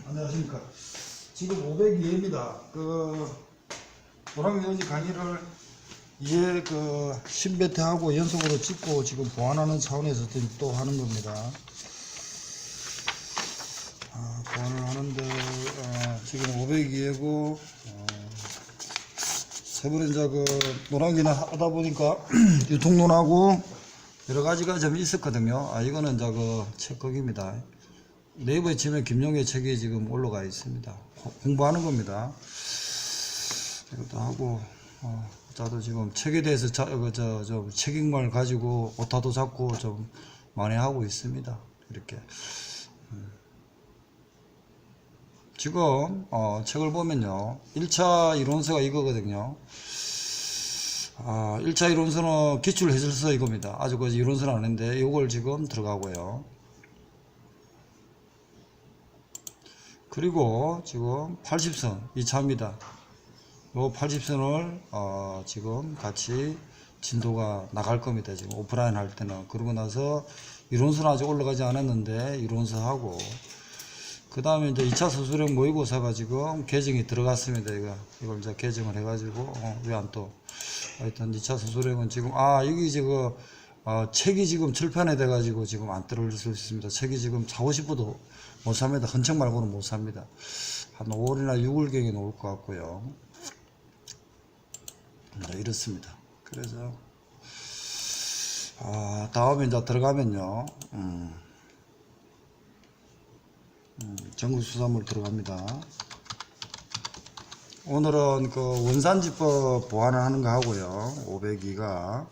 안녕하십니까. 지금 502회입니다. 노랑이 어지 강의를 신배태하고 연속으로 찍고 지금 보완하는 차원에서 또 하는 겁니다. 보완을 하는데, 지금 502회고, 세번에 이제 노랑이나 하다 보니까 유통론하고 여러 가지가 좀 있었거든요. 이거는 이제 책극입니다. 네이버에 치면 김용의 책이 지금 올라가 있습니다. 공부하는 겁니다. 이것도 하고, 저도 지금 책에 대해서 좀 책임감을 가지고 오타도 잡고 좀 많이 하고 있습니다. 이렇게. 지금, 책을 보면요. 1차 이론서가 이거거든요. 1차 이론서는 기출해설서 이겁니다. 아주 이론서는 아닌데, 이걸 지금 들어가고요. 그리고 지금 80선 2차입니다. 요 80선을 지금 같이 진도가 나갈 겁니다. 지금 오프라인 할 때는. 그러고 나서 이론서는 아직 올라가지 않았는데 이론서 하고, 그 다음에 이제 2차 서술형 모의고사가 지금 개정이 들어갔습니다. 이걸 이제 개정을 해가지고 왜 안 또 하여튼 2차 서술형은 지금 여기 지금 책이 지금 출판이 돼가지고 지금 안 들어올 수 있습니다. 책이 지금 사고 싶어도 못 삽니다. 헌책 말고는 못 삽니다. 한 5월이나 6월경에 나올 것 같고요. 네, 이렇습니다. 그래서 다음에 이제 들어가면요. 전국수산물 들어갑니다. 오늘은 원산지법 보완을 하는 거 하고요. 502가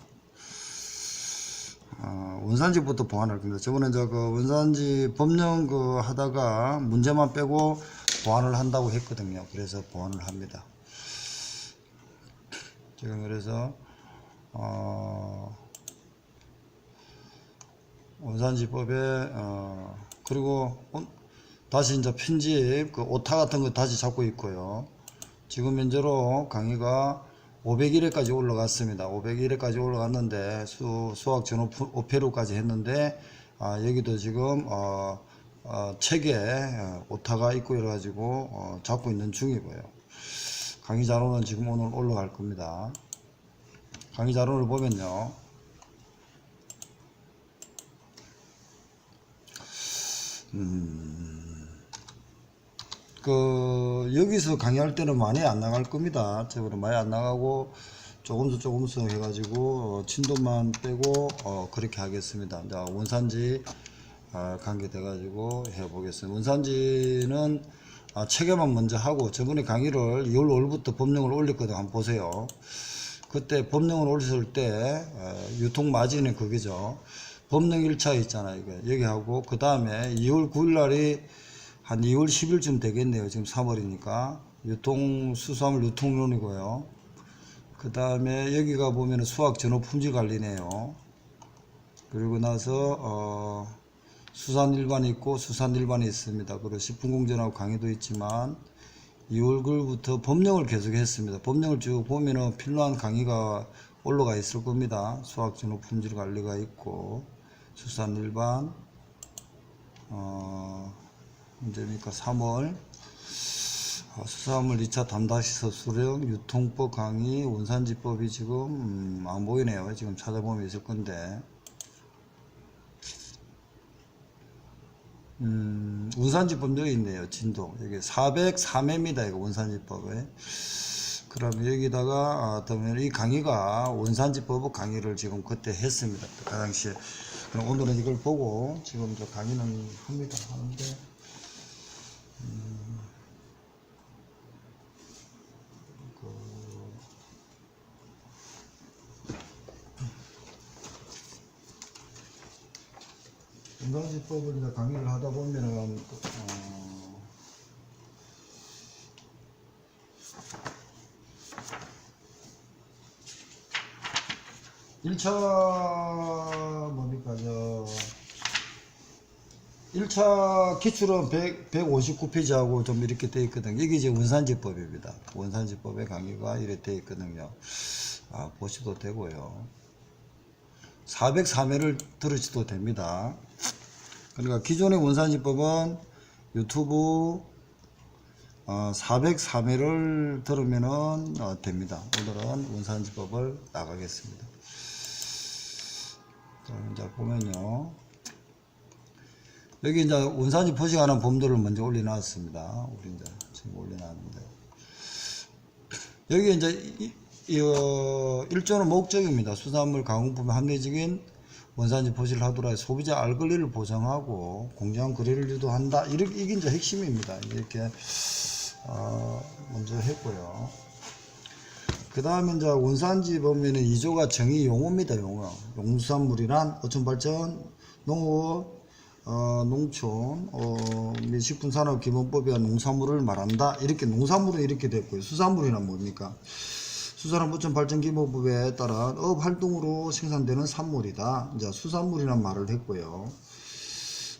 원산지부터 보완할 겁니다. 저번에 원산지 법령 하다가 문제만 빼고 보완을 한다고 했거든요. 그래서 보완을 합니다. 지금 그래서 원산지법에 그리고 다시 이제 편집 오타 같은 거 다시 잡고 있고요. 지금 현재로 강의가 501회까지 올라갔습니다. 501회까지 올라갔는데 수학 전후 5회로까지 했는데 여기도 지금 책에 오타가 있고 이래가지고 잡고 있는 중이고요. 강의 자료는 지금 오늘 올라갈 겁니다. 강의 자료를 보면요. 여기서 강의할 때는 많이 안 나갈 겁니다. 저번에 많이 안 나가고 조금씩 해가지고 진도만 빼고 그렇게 하겠습니다. 이제 원산지 관계돼가지고 해보겠습니다. 원산지는 체계만 먼저 하고, 저번에 강의를 2월 5일부터 법령을 올렸거든요. 한번 보세요. 그때 법령을 올렸을 때 유통 마진이 그게죠. 법령 1차 있잖아요. 여기 하고, 그 다음에 2월 9일 날이 한 2월 10일쯤 되겠네요. 지금 3월이니까. 수산물 유통론이고요. 그 다음에 여기가 보면 수학 전후 품질 관리네요. 그리고 나서, 수산 일반이 있고 수산 일반이 있습니다. 그리고 식품공정하고 강의도 있지만 2월 9일부터 법령을 계속 했습니다. 법령을 쭉 보면은 필요한 강의가 올라가 있을 겁니다. 수학 전후 품질 관리가 있고, 수산 일반, 언제입니까? 3월 수산물 2차 담다시 서술형 유통법 강의, 원산지법이 지금 안 보이네요. 지금 찾아보면 있을 건데, 원산지법 여기 있네요. 진도 여기 403회입니다. 이거 원산지법에. 그럼 여기다가 이 강의가 원산지법 강의를 지금 그때 했습니다. 그 당시에. 그럼 오늘은 이걸 보고 지금 저 강의는 합니다. 하는데 원산지법을 이제 강의를 하다 보면은 1차 뭡니까 1차 기출은 159페이지하고 좀 이렇게 되어 있거든요. 이게 이제 원산지법입니다. 원산지법의 강의가 이렇게 되어 있거든요. 보셔도 되고요. 403회를 들으셔도 됩니다. 그러니까 기존의 원산지법은 유튜브 403회를 들으면은 됩니다. 오늘은 원산지법을 나가겠습니다. 자, 이제 보면요. 여기 이제 원산지 포식하는 범도를 먼저 올려놨습니다. 우리 이제 지금 올려놨는데. 여기 이제 일종의 목적입니다. 수산물 가공품 합리적인 원산지 포식을 하도록 소비자 알 권리를 보장하고 공정한 거래를 유도한다. 이게 이제 핵심입니다. 이렇게 먼저 했고요. 그 다음에 이제 원산지 보면은 2조가 정의 용어입니다. 용어. 농수산물이란 어촌발전, 농업, 농촌, 및 식품산업기본법이와 농산물을 말한다. 이렇게 농산물은 이렇게 됐고요. 수산물이란 뭡니까? 수산업어촌발전기본법에 따라 업활동으로 생산되는 산물이다. 이제 수산물이란 말을 했고요.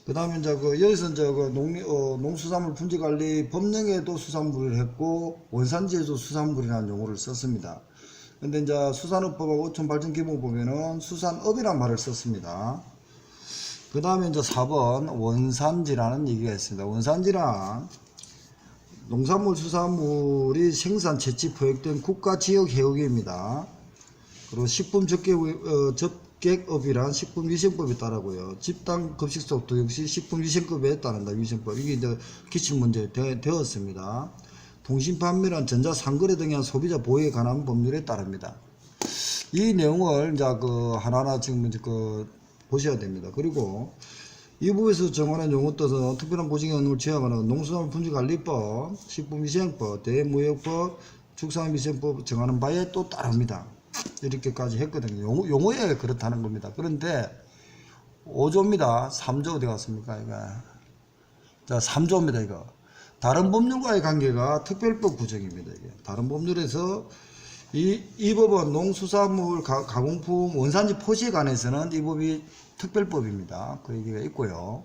그 다음에 이제 여기서 이제 농수산물 품질관리 법령에도 수산물을 했고, 원산지에도 수산물이라는 용어를 썼습니다. 근데 이제 수산업법하고 어촌발전기본법에는 수산업이란 말을 썼습니다. 그 다음에 이제 4번 원산지라는 얘기가 있습니다. 원산지란 농산물, 수산물이 생산, 채취, 포획된 국가 지역 해역입니다. 그리고 식품 접객업이란 식품위생법에 따르고요. 집단 급식소도 역시 식품위생법에 따른다. 위생법. 이게 이제 기출문제 되었습니다. 통신판매란 전자상거래 등에 한 소비자 보호에 관한 법률에 따릅니다. 이 내용을 이제 하나하나 지금 이제 보셔야 됩니다. 그리고 이 부분에서 정하는 용어 뜻은 특별한 보증형을 제약하는 농수산물 품질관리법, 식품위생법, 대무역법, 축산위생법 정하는 바에 또 따릅니다. 이렇게까지 했거든요. 용어에 그렇다는 겁니다. 그런데 5조입니다. 3조 어디 갔습니까? 이거. 자, 3조입니다. 이거. 다른 법률과의 관계가 특별법 구정입니다. 이게. 다른 법률에서 이 법은 농수산물 가공품 원산지 포시에 관해서는 이 법이 특별법입니다. 그 얘기가 있고요.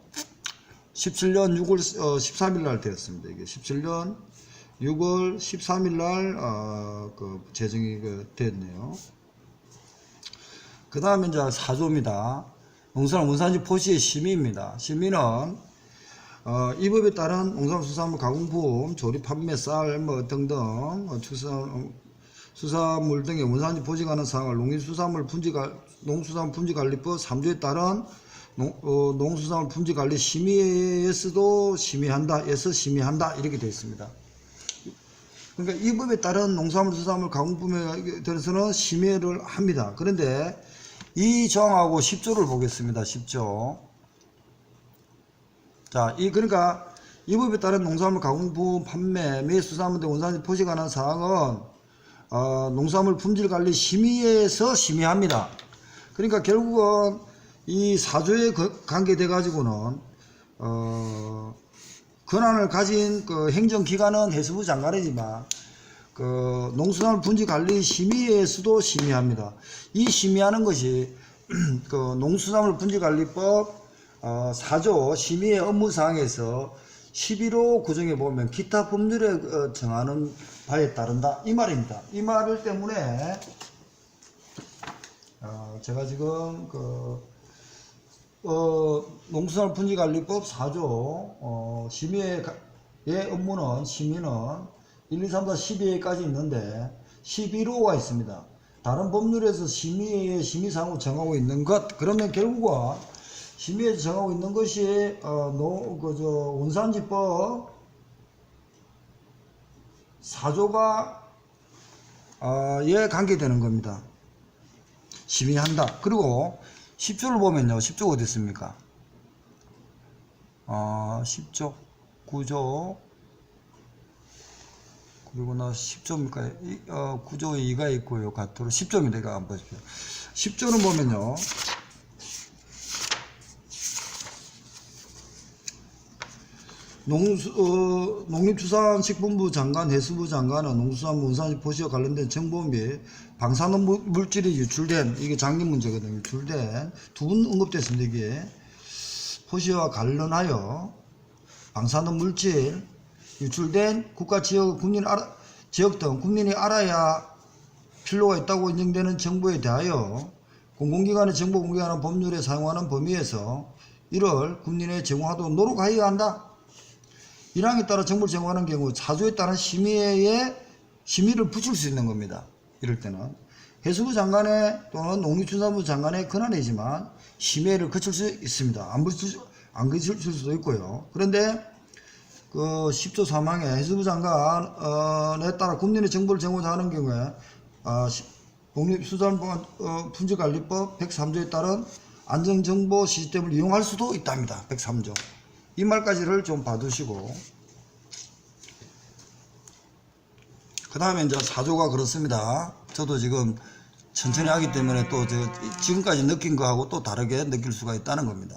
17년 6월 13일 날 되었습니다. 이게 17년 6월 13일 날 제정이 됐네요. 그 다음에 이제 4조입니다. 농수산물 원산지 포시의 심의입니다. 심의는 이 법에 따른 농산물 수산물 가공품 조립 판매 쌀 등등 수산물 등의 원산지 포식하는 사항을 농수산물 품질관리법 3조에 따른 농수산물 품질관리 심의에서도 심의한다. 이렇게 되어 있습니다. 그러니까 이 법에 따른 농산물 수산물 가공품에 대해서는 심의를 합니다. 그런데 이 조항하고 10조를 보겠습니다. 10조. 자, 그러니까 이 법에 따른 농산물 가공품 판매 및 수산물 등 원산지 포식하는 사항은 농산물 품질관리 심의에서 심의합니다. 그러니까 결국은 이 4조에 관계돼 가지고는 권한을 가진 행정기관은 해수부 장관이지만 농수산물 품질관리 심의에서도 심의합니다. 이 심의하는 것이 농수산물 품질관리법 4조 심의의 업무사항에서 11호 구정에 보면 기타 법률에 정하는 바에 따른다. 이 말입니다. 이 말 때문에 제가 지금 농수산물 품질관리법 4조 심의의 업무는 심의는 1, 2, 3, 4, 12회까지 있는데 11호가 있습니다. 다른 법률에서 심의의 심의사항을 정하고 있는 것, 그러면 결국은 심의에서 정하고 있는 것이 원산지법 4조가 에 관계되는 겁니다. 심의한다. 그리고 10조를 보면요. 10조가 어디 있습니까? 10조, 9조, 그리고 10조입니까? 9조에 2가 있고요. 가토로 10조입니다. 이거 한번 보십시오. 10조는 보면요. 농림축산식품부 장관, 해수부 장관은 농수산물 원산지 포시와 관련된 정보 및 방사능 물질이 유출된, 이게 장기 문제거든요. 유출된, 두 번 언급됐습니다. 이게 포시와 관련하여 방사능 물질 유출된 국가 지역, 지역 등 국민이 알아야 필요가 있다고 인정되는 정보에 대하여 공공기관의 정보 공개하는 법률에 사용하는 범위에서 이를 국민에 제공하도록 노력하여야 한다. 1항에 따라 정보를 제공하는 경우 사조에 따른 심의를 붙일 수 있는 겁니다. 이럴 때는 해수부 장관의 또는 농림축산부 장관의 권한이지만 심의를 거칠 수 있습니다. 안 거칠 수도 있고요. 그런데 그 10조 3항에 해수부 장관에 따라 국민의 정보를 제공하자 하는 경우에 농림수산부 품질관리법 103조에 따른 안전정보 시스템을 이용할 수도 있답니다. 103조. 이 말까지를 좀 봐두시고, 그 다음에 이제 4조가 그렇습니다. 저도 지금 천천히 하기 때문에 또 지금까지 느낀 거하고 또 다르게 느낄 수가 있다는 겁니다.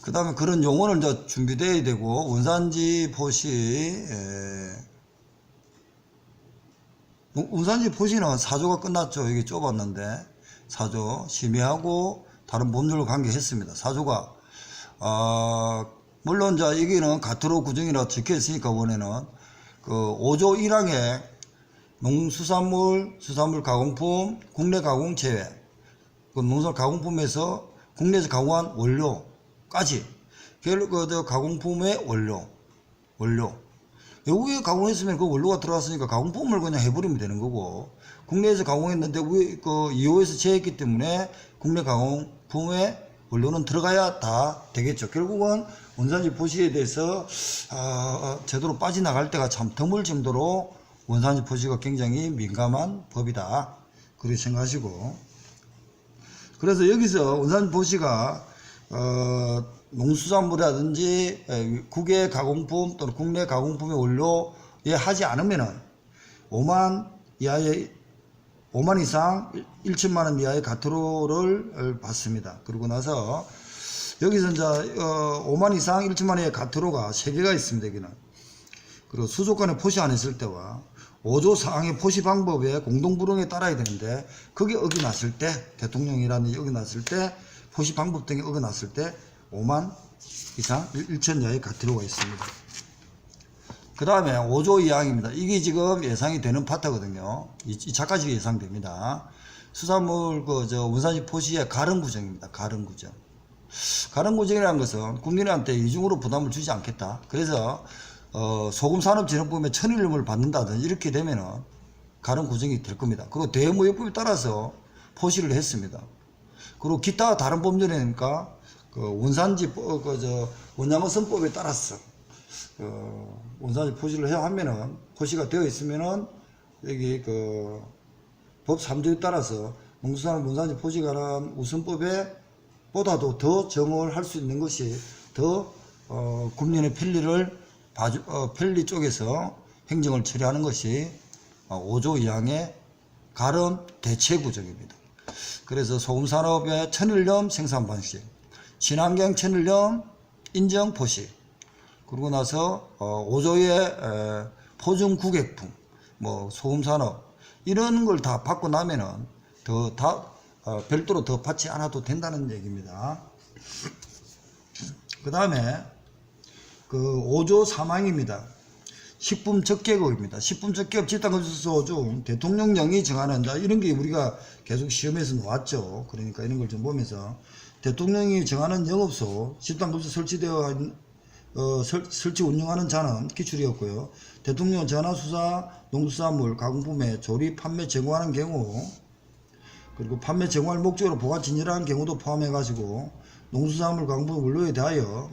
그 다음에 그런 용어는 이제 준비되어야 되고, 원산지 포시, 원산지 포시는 4조가 끝났죠. 이게 좁았는데 4조 심의하고 다른 법률과 관계했습니다. 4조가 물론 이제 여기는 가트로 구정이라 적혀 있으니까 원에는 그 5조 1항에 농수산물, 수산물 가공품, 국내 가공 제외, 그 농수산 가공품에서 국내에서 가공한 원료까지, 그 가공품의 원료. 외국에 가공했으면 그 원료가 들어왔으니까 가공품을 그냥 해버리면 되는 거고, 국내에서 가공했는데 그 2호에서 제했기 때문에 국내 가공품의 원료는 들어가야 다 되겠죠. 결국은 원산지 포시에 대해서 제대로 빠져나갈 때가 참 드물 정도로 원산지 포시가 굉장히 민감한 법이다, 그렇게 생각하시고, 그래서 여기서 원산지 포시가 농수산물이라든지 국외 가공품 또는 국내 가공품의 원료에 하지 않으면은 5만 이상 1천만 원 이하의 가트로를 받습니다. 그리고 나서 여기서 이제 5만 이상 1천만 원의 가트로가 3개가 있습니다. 여기는. 그리고 수조권에 포시 안 했을 때와 5조 사항의 포시 방법에 공동불응에 따라야 되는데, 그게 어겨났을 때, 대통령이라는 어겨났을 때, 포시 방법 등에 어겨났을 때 5만 이상 1천 이하의 가트로가 있습니다. 그 다음에 5조 2항입니다. 이게 지금 예상이 되는 파트거든요. 이 차까지 예상됩니다. 수산물 원산지 포시의 가름 구정입니다. 가름 구정. 가름 구정이라는 것은 국민한테 이중으로 부담을 주지 않겠다. 그래서 소금산업진흥법에 천일염을 받는다든지 이렇게 되면은 가름 구정이 될 겁니다. 그리고 대무역법에 따라서 포시를 했습니다. 그리고 기타 다른 법률이니까 원산지 원양어선법에 따라서 원산지 포시를 해야 하면은, 포시가 되어 있으면은 여기 법 3조에 따라서 농수산물 원산지 포시에 관한 우선법에 보다도 더 정을 할 수 있는 것이 더 국민의 편리를 편리 쪽에서 행정을 처리하는 것이 5조 2항의 가름 대체 구정입니다. 그래서 소금산업의 천일염 생산 방식, 친환경 천일염 인정 포시, 그러고 나서 5조의 포중 구객품, 소금산업 이런 걸 다 받고 나면은 별도로 더 받지 않아도 된다는 얘기입니다. 그 다음에 5조 3항입니다. 식품적계급입니다. 식품적계급 집단금지소 중 대통령령이 정하는 이런 게 우리가 계속 시험에서 나왔죠. 그러니까 이런 걸 좀 보면서 대통령이 정하는 영업소 집단금지 설치 운영하는 자는 기출이었고요. 대통령 전화수사 농수산물 가공품의 조립 판매 제공하는 경우, 그리고 판매 제공할 목적으로 보관 진열하는 경우도 포함해 가지고 농수산물 가공품 원료에 대하여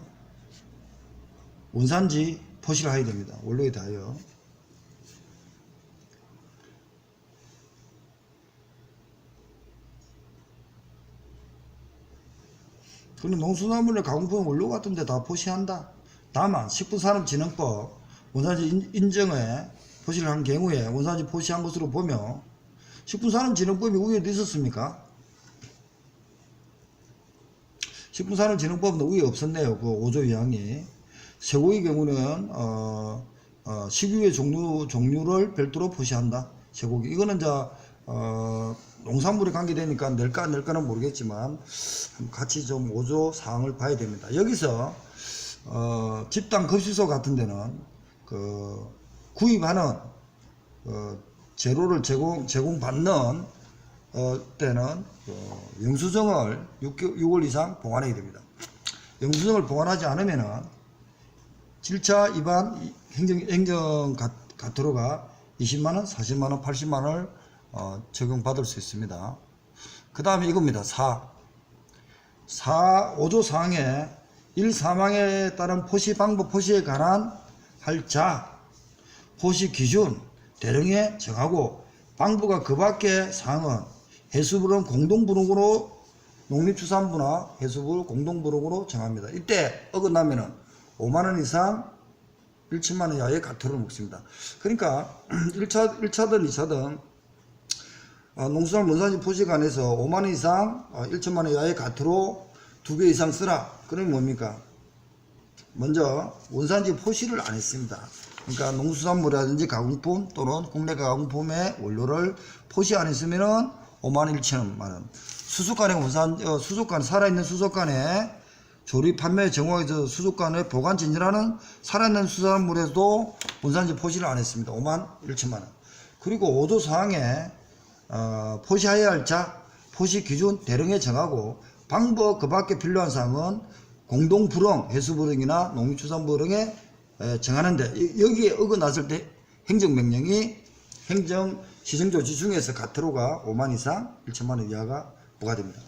원산지 포시를 해야 됩니다. 원료에 대하여. 그럼 농수산물의 가공품 원료 같은 데 다 포시한다. 다만 식품산업진흥법 원산지 인정에 포시를 한 경우에 원산지 포시한 것으로 보며, 식품산업진흥법이 위에도 있었습니까? 식품산업진흥법은 위에 없었네요. 5조 2항이. 쇠고기 경우는 식유의 종류를 별도로 포시한다. 쇠고기. 이거는 농산물에 관계되니까 낼까는 모르겠지만 같이 좀 5조 사항을 봐야 됩니다. 여기서 집단 급식소 같은 데는 구입하는 재료를 제공받는 때는 영수증을 6월 이상 보관해야 됩니다. 영수증을 보관하지 않으면은 7차 위반 행정 가태료가 20만원, 40만원, 80만원을 적용받을 수 있습니다. 그 다음에 이겁니다. 5조 사항에 1. 사망에 따른 포시 방법 포시에 관한 할자 포시 기준 대령에 정하고 방부가 그 밖의 사항은 해수부는 공동부록으로 농림축산부나 해수부 공동부록으로 정합니다. 이때 어긋나면은 5만원 이상 1천만원 이하의 가태료를 먹습니다. 그러니까 1차든 2차든 농수산물 원산지 포시관에서 5만원 이상 1천만원 이하의 가태료 2배 이상 쓰라. 그러면 뭡니까? 먼저 원산지 포시를 안 했습니다. 그러니까 농수산물이라든지 가공품 또는 국내 가공품의 원료를 포시 안 했으면은 5만원 1천만원. 수족관에 살아있는 수족관에 조립 판매 정화에서 수족관에 보관 진열하는 살아있는 수산물에도 원산지 포시를 안 했습니다. 5만 1천만원. 그리고 5조 사항에 포시해야 할 자 포시 기준 대령에 정하고 방법 그 밖에 필요한 사항은 공동부령 해수부령이나 농림축산부령에 정하는데 여기에 어긋났을 때 행정명령이 행정시정조치 중에서 가태료가 5만 이상 1천만원 이하가 부과됩니다.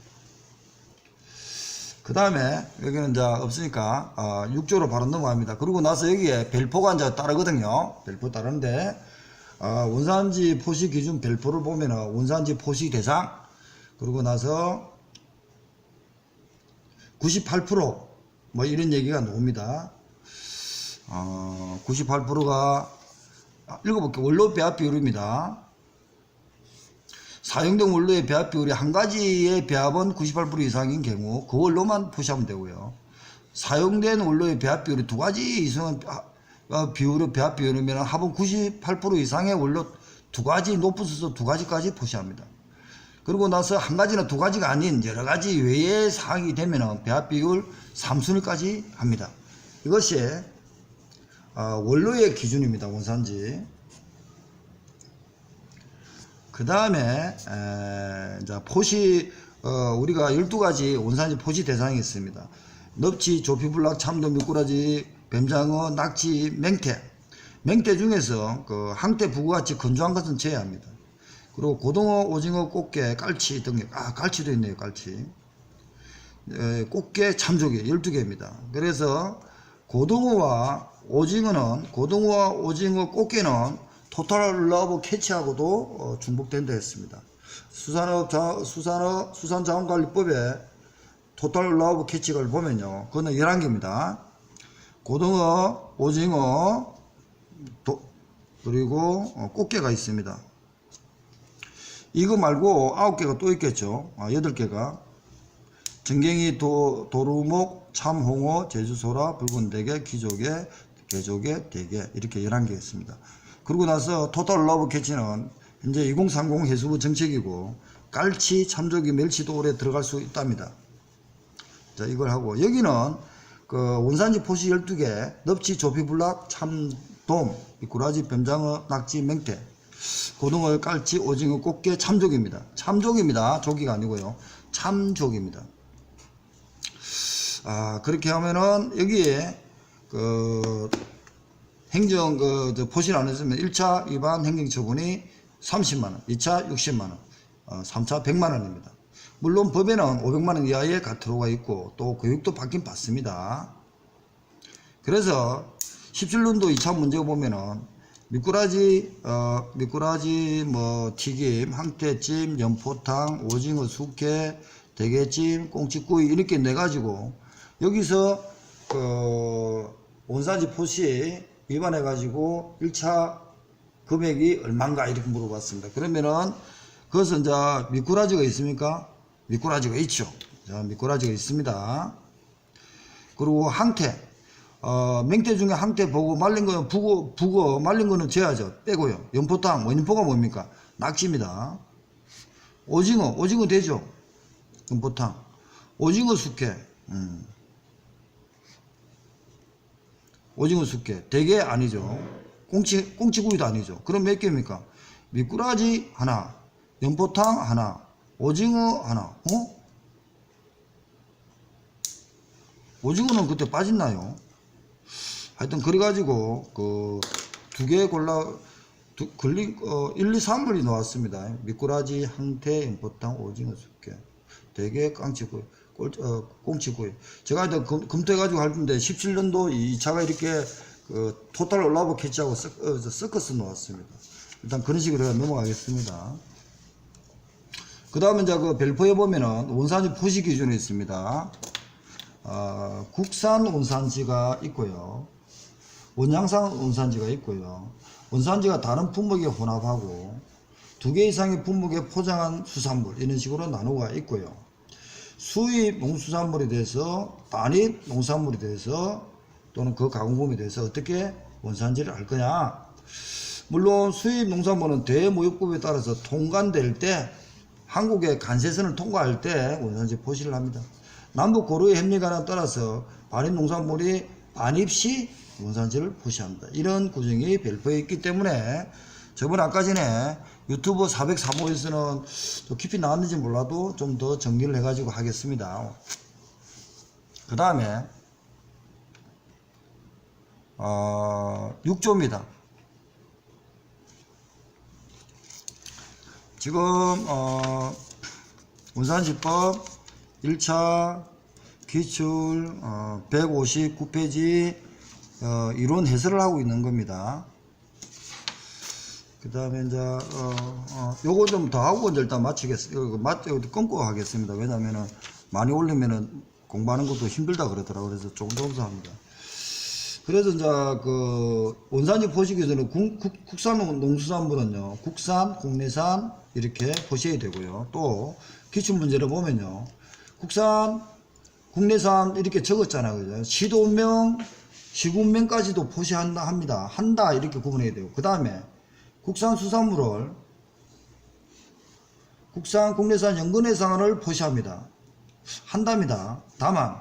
그 다음에 여기는 이제 없으니까 6조로 바로 넘어갑니다. 그러고 나서 여기에 별표가 이제 따르거든요. 별표 따르는데 원산지 포시 기준 별표를 보면은 원산지 포시 대상 그러고 나서 98% 뭐 이런 얘기가 나옵니다. 98%가 읽어볼게요. 원료 배합 비율입니다. 사용된 원료의 배합 비율이 한 가지의 배합은 98% 이상인 경우 그 원료만 포시하면 되고요. 사용된 원료의 배합 비율이 두 가지 이상은 비율의 배합 비율이면 합은 98% 이상의 원료 두 가지 높은 수소 두 가지까지 포시합니다. 그리고 나서 한 가지나 두 가지가 아닌 여러 가지 외의 사항이 되면 배합 비율 3순위까지 합니다. 이것이 원료의 기준입니다. 원산지. 그 다음에 포시 우리가 12가지 원산지 포시 대상이 있습니다. 넙치, 조피불락, 참돔, 미꾸라지, 뱀장어, 낙지, 맹태. 맹태 중에서 그 항태, 부구같이 건조한 것은 제외합니다. 그리고 고등어, 오징어, 꽃게, 깔치 등의 깔치도 있네요. 깔치. 꽃게, 참조개 12개입니다. 그래서 고등어와 오징어, 꽃게는 토탈 러브 캐치하고도 중복된다 했습니다. 수산자원관리법에 토탈 러브 캐치를 보면요. 그거는 11개입니다. 고등어, 오징어, 그리고 꽃게가 있습니다. 이거 말고 9개가 또 있겠죠. 8개가. 전갱이, 도루묵, 참홍어, 제주소라, 붉은대게, 기조개, 개조개, 대게 이렇게 11개 있습니다. 그러고 나서 토탈 러브 캐치는 현재 2030 해수부 정책이고 깔치, 참조기, 멸치도 올해 들어갈 수 있답니다. 자, 이걸 하고 여기는 그 원산지 포시 12개 넙치, 조피불락, 참돔, 미꾸라지, 뱀장어, 낙지, 맹태, 고등어, 깔치, 오징어, 꽃게, 참조기입니다. 참조기입니다. 조기가 아니고요. 참조기입니다. 그렇게 하면은 여기에 그 행정 포시를 안 했으면 1차 위반 행정처분이 30만원, 2차 60만원, 3차 100만원입니다. 물론 법에는 500만원 이하의 가태료가 있고 또 교육도 받긴 받습니다. 그래서 17년도 2차 문제 보면은 미꾸라지 뭐 튀김, 항태찜, 연포탕, 오징어 숙회, 대게찜, 꽁치구이 이렇게 내가지고 여기서 원산지 포시 위반해 가지고 1차 금액이 얼마인가 이렇게 물어봤습니다. 그러면은 그것은 이제 미꾸라지가 있습니까? 미꾸라지가 있죠. 자, 미꾸라지가 있습니다. 그리고 항태, 맹태 중에 항태 보고 말린 거는 북어 말린 거는 제하죠. 빼고요. 연포탕, 연포가 뭡니까? 낙지입니다. 오징어 되죠. 연포탕, 오징어 숙회, 오징어 숙회, 대게 아니죠. 꽁치구이도 아니죠. 그럼 몇 개입니까? 미꾸라지 하나, 연포탕 하나, 오징어 하나. 오징어는 그때 빠졌나요? 하여튼 그래가지고 그 두 개 골라 걸린 1, 2, 3물이 나왔습니다. 미꾸라지, 항태, 연포탕, 오징어, 숙회, 대게, 깡치구이, 꽁치구이. 제가 하여튼 검토해가지고 할 건데 17년도 이 차가 이렇게 그 토탈 올라보 캐치하고 서커스 나왔습니다. 일단 그런 식으로 해서 넘어가겠습니다. 그 다음에 이제 그 별표에 보면은 원산지 포시 기준이 있습니다. 국산 원산지가 있고요. 원양산 원산지가 있고요. 원산지가 다른 품목에 혼합하고 2개 이상의 품목에 포장한 수산물 이런 식으로 나누어가 있고요. 수입 농수산물에 대해서 반입 농산물에 대해서 또는 그 가공품에 대해서 어떻게 원산지를 할 거냐. 물론 수입 농산물은 대무역법에 따라서 통관될 때 한국의 관세선을 통과할 때 원산지 포시를 합니다. 남북 고르의 협력안에 따라서 반입 농산물이 반입 시 원산지를 포시합니다. 이런 구정이 별표에 있기 때문에 저번 아까 전에 유튜브 403호에서는 또 깊이 나왔는지 몰라도 좀 더 정리를 해가지고 하겠습니다. 그 다음에 6조입니다. 지금 원산지법 1차 기출 159페이지 이론 해설을 하고 있는 겁니다. 그 다음에 이제 요거 좀 더 하고 이제 일단 마치겠습니다. 끊고 하겠습니다. 왜냐면은 많이 올리면은 공부하는 것도 힘들다 그러더라고요. 그래서 조금 더 합니다. 그래서 이제 그 원산지 포시 기준은 국산 농수산물은요, 국산, 국내산 이렇게 포시해야 되고요. 또 기출 문제를 보면요, 국산, 국내산 이렇게 적었잖아요, 그죠? 시도명, 시군명까지도 포시한다 합니다. 한다 이렇게 구분해야 돼요. 그 다음에 국산 수산물을 국산, 국내산, 연근해상을 포시합니다. 한답니다. 다만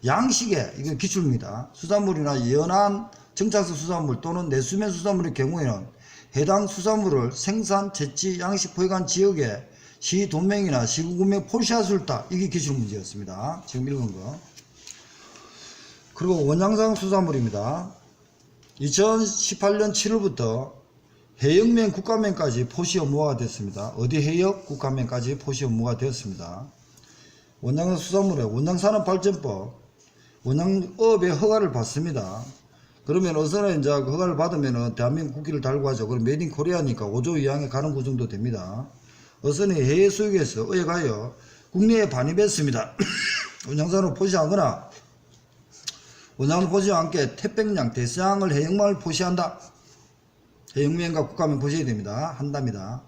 양식에, 이거 기출입니다. 수산물이나 연안 정착성 수산물 또는 내수면 수산물의 경우에는 해당 수산물을 생산, 채취, 양식 포획한 지역에 시도명이나 시군명 포시할 수 있다. 이게 기출 문제였습니다. 지금 읽은 거. 그리고 원양상 수산물입니다. 2018년 7월부터 해역면, 국가면까지 포시 업무가 됐습니다. 어디 해역, 국가면까지 포시 업무가 되었습니다. 원양상 수산물의 원양산업발전법, 원양업의 허가를 받습니다. 그러면 어선에 이제 허가를 받으면은 대한민국 국기를 달고 하죠. 그럼 메이드 인 코리아니까 5조 이항에 가는 그 정도 됩니다. 어선이 해외 수역에서 의뢰하여 국내에 반입했습니다. 원양산업 포시하거나 원양을 포시와 함께 태평양, 대서양을 해역망을 포시한다. 해역면과 국가면 포시해야 됩니다. 한답니다.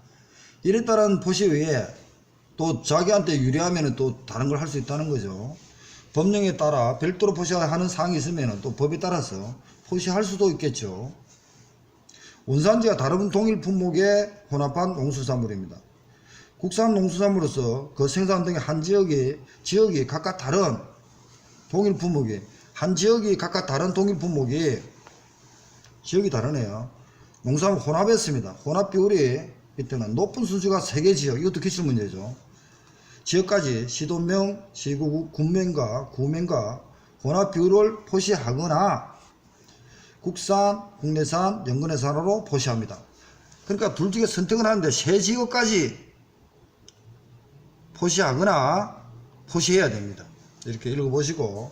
이에 따른 포시 외에 또 자기한테 유리하면 또 다른 걸 할 수 있다는 거죠. 법령에 따라 별도로 포시하는 사항이 있으면 또 법에 따라서 포시할 수도 있겠죠. 원산지가 다른 동일 품목에 혼합한 농수산물입니다. 국산 농수산물로서 그 생산 등의 한 지역이 각각 다른 동일 품목이, 한 지역이 각각 다른 동일 품목이, 지역이 다르네요. 농산물 혼합했습니다. 혼합 비율이 이때는 높은 수주가 3개 지역, 이것도 기출 문제죠. 지역까지 시도명, 시구, 군명과 구명과 혼합 비율을 포시하거나 국산, 국내산, 연근해산으로 포시합니다. 그러니까 둘 중에 선택을 하는데 세 지역까지 포시하거나 포시해야 됩니다. 이렇게 읽어보시고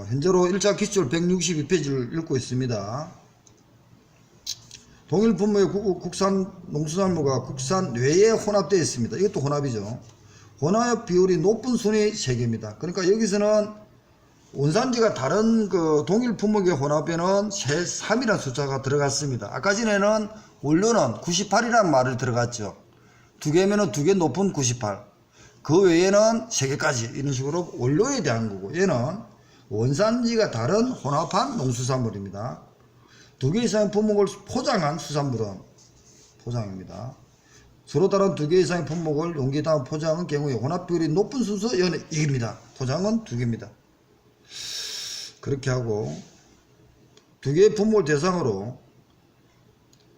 현재로 1차 기출 162페이지를 읽고 있습니다. 동일 품목의 국산 농수산물과 국산 외에 혼합되어 있습니다. 이것도 혼합이죠. 혼합 비율이 높은 순위 3개입니다. 그러니까 여기서는 원산지가 다른 그 동일 품목의 혼합에는 3이라는 숫자가 들어갔습니다. 아까 전에는 원료는 98이라는 말을 들어갔죠. 2개면은 2개 높은 98. 그 외에는 3개까지 이런 식으로 원료에 대한 거고, 얘는 원산지가 다른 혼합한 농수산물입니다. 2개 이상의 품목을 포장한 수산물은 포장입니다. 서로 다른 2개 이상의 품목을 용기에 담아 포장한 경우에 혼합 비율이 높은 순서 얘는 이깁니다. 포장은 2개입니다. 그렇게 하고 2개의 품목을 대상으로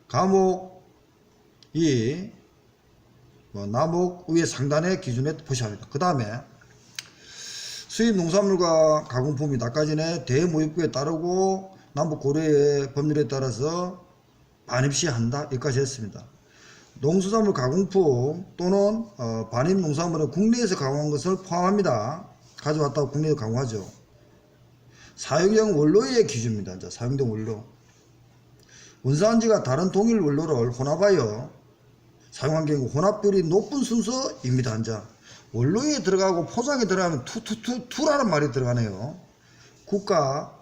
과목 2 남목 위에 상단의 기준에 포시합니다. 그 다음에 수입 농산물과 가공품이 아까 전에 대무역부에 따르고 남북 고려의 법률에 따라서 반입시한다. 여기까지 했습니다. 농수산물 가공품 또는 반입 농산물은 국내에서 가공한 것을 포함합니다. 가져왔다고 국내에서 가공하죠. 사용된 원료의 기준입니다. 이제 사용된 원료. 원산지가 다른 동일 원료를 혼합하여 사용한 경우 혼합비율이 높은 순서입니다. 이제 원료에 들어가고 포장에 들어가면 투라는 말이 들어가네요. 국가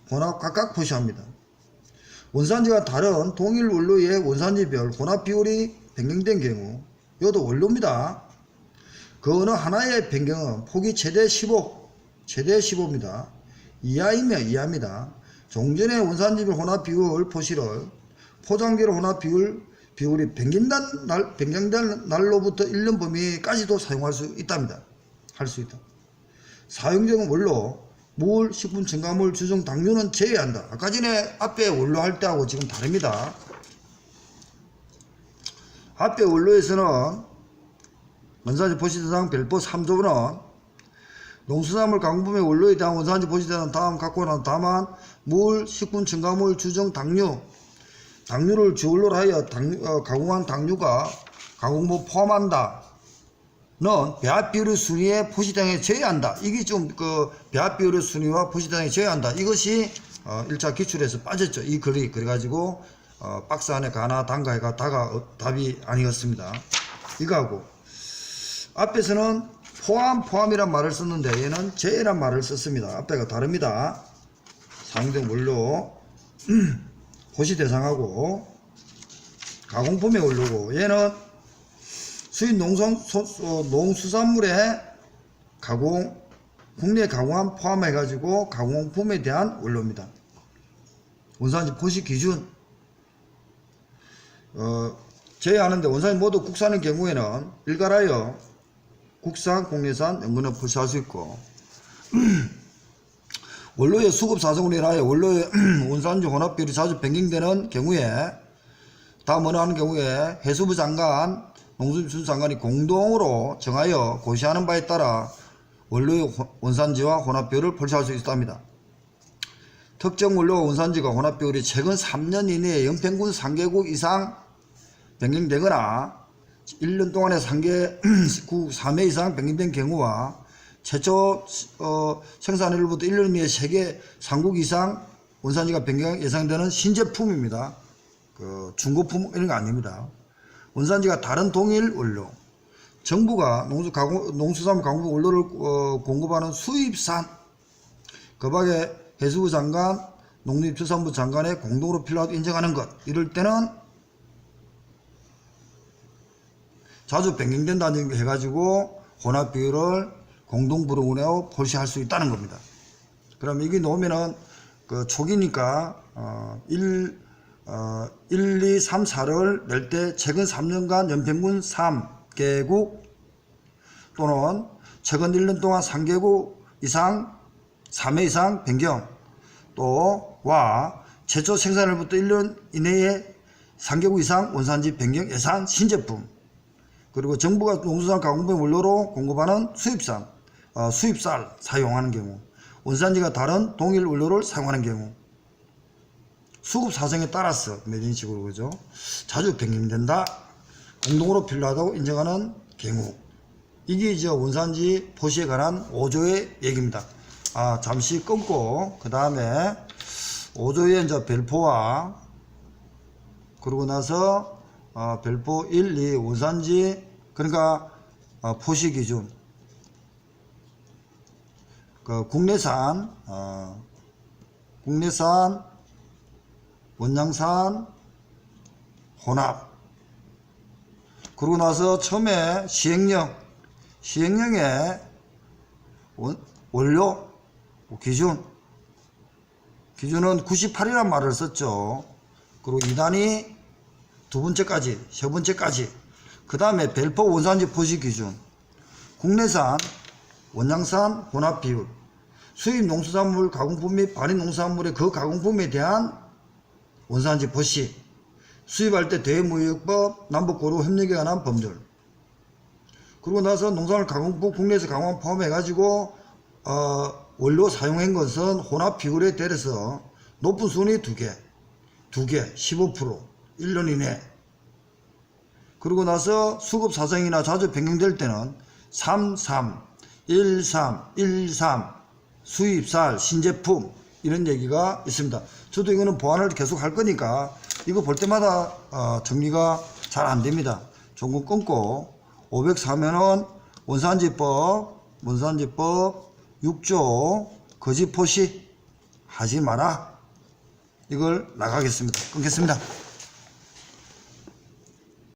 혼합 각각 표시합니다. 원산지가 다른 동일 원료의 원산지별 혼합 비율이 변경된 경우 이것도 원료입니다. 그 어느 하나의 변경은 폭이 최대 15입니다. 이하이면 이하입니다. 종전의 원산지별 혼합 비율 표시를 포장지별 혼합 비율이 변경된 날로부터 1년 범위까지도 사용할 수 있답니다. 할 수 있다. 사용된 원료, 물, 식품 첨가물, 주정, 당류는 제외한다. 아까 전에 앞에 원료 할 때하고 지금 다릅니다. 앞에 원료에서는 원산지 포시대상 별도 3조는 농수산물 가공품의 원료에 대한 원산지 포시대상 다음 갖고 난 다만 물, 식품 첨가물, 주정, 당류를 주원료로 하여 가공한 당류가 가공부 포함한다. 는 배합 비율의 순위에 포시대상에 제외한다. 이게 좀 배합 비율의 순위와 포시대상에 제외한다. 이것이 1차 기출에서 빠졌죠. 이 글이 그래가지고 박스 안에 가나 단가가 다가 답이 아니었습니다. 이거하고 앞에서는 포함이란 말을 썼는데 얘는 제외란 말을 썼습니다. 앞에가 다릅니다. 사용된 원료 포시대상하고 가공품의 원료고 얘는 수입 농수산물의 국내 가공함 포함해가지고 가공품에 대한 원료입니다. 원산지 포시 기준 제외하는데 원산지 모두 국산의 경우에는 일괄하여 국산, 국내산, 연근을 포시할 수 있고 원료의 수급 사정으로 인하여 원료의 원산지 혼합비율이 자주 변경되는 경우에 다음 어느 하는 경우에 해수부 장관, 농수산물 장관이 공동으로 정하여 고시하는 바에 따라 원료의 원산지와 혼합비율을 표시할 수 있답니다. 특정 원료와 원산지가 혼합비율이 최근 3년 이내에 연평균 3개국 이상 변경되거나 1년 동안에 3회 이상 변경된 경우와 최초 생산일로부터 1년 이내에 세계 3국 이상 원산지가 변경 예상되는 신제품입니다. 중고품 이런 거 아닙니다. 원산지가 다른 동일 원료. 정부가 농수산물 가공품 원료를 공급하는 수입산, 그 밖에 해수부 장관, 농림축산부 장관의 공동으로 필요하다고 인정하는 것. 이럴 때는 자주 변경된다는 게 해가지고 혼합 비율을 공동부름으로 표시할 수 있다는 겁니다. 그럼 이게 놓으면은 초기니까 1, 2, 3, 4를 낼 때 최근 3년간 연평균 3개국 또는 최근 1년 동안 3개국 이상 3회 이상 변경 또와 최초 생산일부터 1년 이내에 3개국 이상 원산지 변경 예산 신제품 그리고 정부가 농수산 가공품 원료로 공급하는 수입쌀 사용하는 경우 원산지가 다른 동일 원료를 사용하는 경우 수급 사정에 따라서 이런 식으로 그죠. 자주 변경된다. 공동으로 필요하다고 인정하는 경우. 이게 이제 원산지 포시에 관한 5조의 얘기입니다. 잠시 끊고 그 다음에 5조의 이제 별표와 그러고 나서 별표 1, 2 원산지 그러니까 포시 기준 국내산 원양산 혼합 그러고 나서 처음에 시행령의 원료 기준은 98이란 말을 썼죠. 그리고 2단이 두 번째까지 세 번째까지 그 다음에 별표 원산지 포시 기준 국내산 원양산 혼합 비율 수입 농수산물 가공품 및 반입 농수산물의 그 가공품에 대한 원산지 포시 수입할 때 대무역법 남북고루 협력에 관한 법률 그러고 나서 농산물 가공품 국내에서 가공한 포함해 가지고 원료 사용한 것은 혼합 피규어에 대해서 높은 순위 2개 15% 1년 이내. 그리고 나서 수급 사정이나 자주 변경될 때는 33 13 수입살 신제품 이런 얘기가 있습니다. 저도 이거는 보완을 계속 할 거니까 이거 볼 때마다 정리가 잘 안 됩니다. 조금 끊고 504면은 원산지법 6조 거짓 포시 하지 마라. 이걸 나가겠습니다. 끊겠습니다.